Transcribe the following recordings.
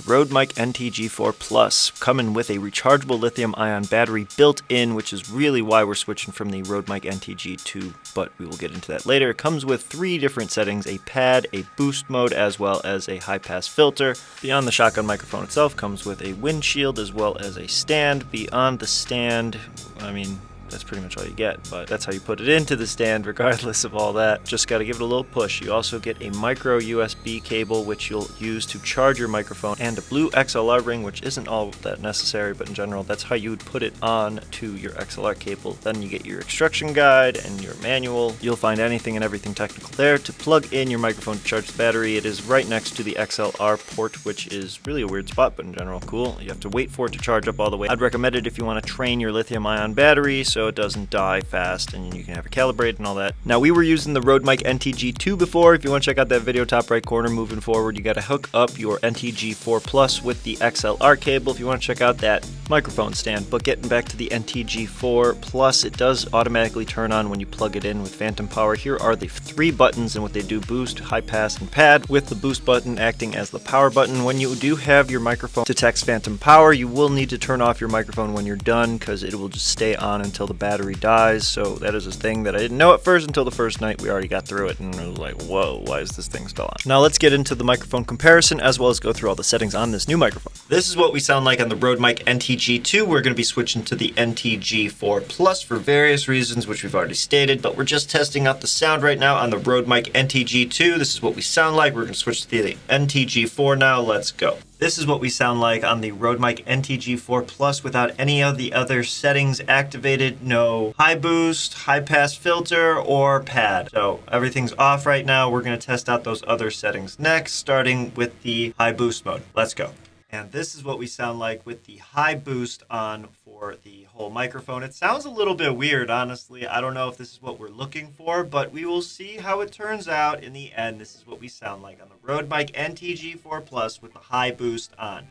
Rode Mic NTG4 Plus, coming with a rechargeable lithium-ion battery built in, which is really why we're switching from the Rode Mic NTG2, but we will get into that later. It comes with 3 different settings, a pad, a boost mode, as well as a high-pass filter. Beyond the shotgun microphone itself, comes with a windshield as well as a stand. Beyond the stand, that's pretty much all you get, but that's how you put it into the stand regardless of all that. Just got to give it a little push. You also get a micro USB cable, which you'll use to charge your microphone, and a blue XLR ring, which isn't all that necessary, but in general, that's how you would put it on to your XLR cable. Then you get your instruction guide and your manual. You'll find anything and everything technical there. To plug in your microphone to charge the battery, it is right next to the XLR port, which is really a weird spot, but in general, cool. You have to wait for it to charge up all the way. I'd recommend it if you want to train your lithium-ion battery so it doesn't die fast and you can have it calibrated and all that. Now, we were using the Rode Mic NTG2 before. If you want to check out that video, top right corner, moving forward, you got to hook up your NTG4 Plus with the XLR cable if you want to check out that microphone stand. But getting back to the NTG4 Plus, it does automatically turn on when you plug it in with phantom power. Here are the 3 buttons and what they do: boost, high pass, and pad, with the boost button acting as the power button. When you do have your microphone detects phantom power, you will need to turn off your microphone when you're done because it will just stay on until the battery dies. So that is a thing that I didn't know at first until the first night we already got through it, and I was like, whoa, why is this thing still on? Now let's get into the microphone comparison as well as go through all the settings on this new microphone. This is what we sound like on the Rode Mic NTG2. We're going to be switching to the NTG4 Plus for various reasons, which we've already stated, but we're just testing out the sound right now on the Rode Mic NTG2. This is what we sound like. We're going to switch to the NTG4 now. Let's go. This is what we sound like on the Rode Mic NTG4 Plus without any of the other settings activated. No high boost, high pass filter, or pad. So everything's off right now. We're going to test out those other settings next, starting with the high boost mode. Let's go. And this is what we sound like with the high boost on for the whole microphone. It sounds a little bit weird, honestly. I don't know if this is what we're looking for, but we will see how it turns out in the end. This is what we sound like on the Rode Mic NTG4 Plus with the high boost on.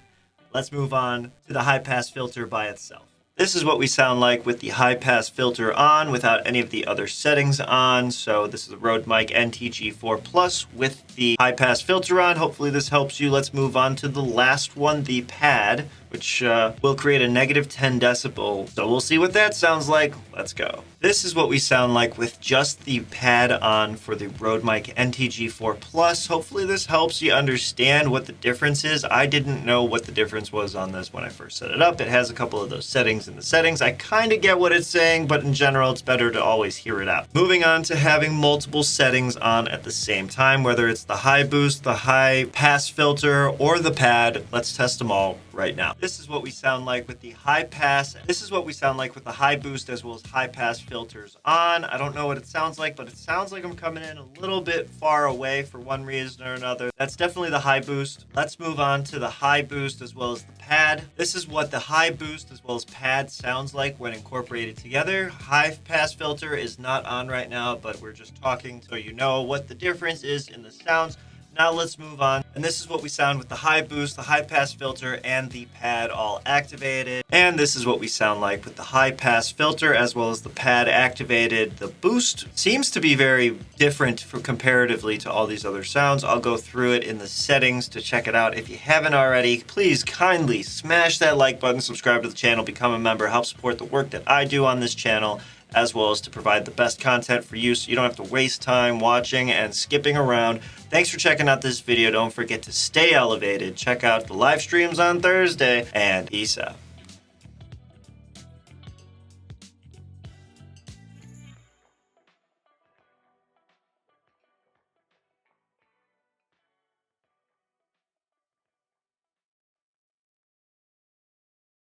Let's move on to the high pass filter by itself. This is what we sound like with the high pass filter on without any of the other settings on. So this is the Rode Mic NTG4 Plus with the high pass filter on. Hopefully this helps you. Let's move on to the last one, the pad, which will create a negative 10 decibel. So we'll see what that sounds like. Let's go. This is what we sound like with just the pad on for the Rode Mic NTG4 Plus. Hopefully this helps you understand what the difference is. I didn't know what the difference was on this when I first set it up. It has a couple of those settings in the settings. I kind of get what it's saying, but in general, it's better to always hear it out. Moving on to having multiple settings on at the same time, whether it's the high boost, the high pass filter, or the pad. Let's test them all right now. This is what we sound like with the high pass. This is what we sound like with the high boost as well as high pass filters on. I don't know what it sounds like, but it sounds like I'm coming in a little bit far away for one reason or another. That's definitely the high boost. Let's move on to the high boost as well as the pad. This is what the high boost as well as pad sounds like when incorporated together. High pass filter is not on right now, but we're just talking so you know what the difference is in the sounds. Now let's move on. And this is what we sound with the high boost, the high pass filter, and the pad all activated. And this is what we sound like with the high pass filter as well as the pad activated. The boost seems to be very different comparatively to all these other sounds. I'll go through it in the settings to check it out. If you haven't already, please kindly smash that like button, subscribe to the channel, become a member, help support the work that I do on this channel, as well as to provide the best content for you so you don't have to waste time watching and skipping around. Thanks for checking out this video. Don't forget to stay elevated. Check out the live streams on Thursday, and peace out.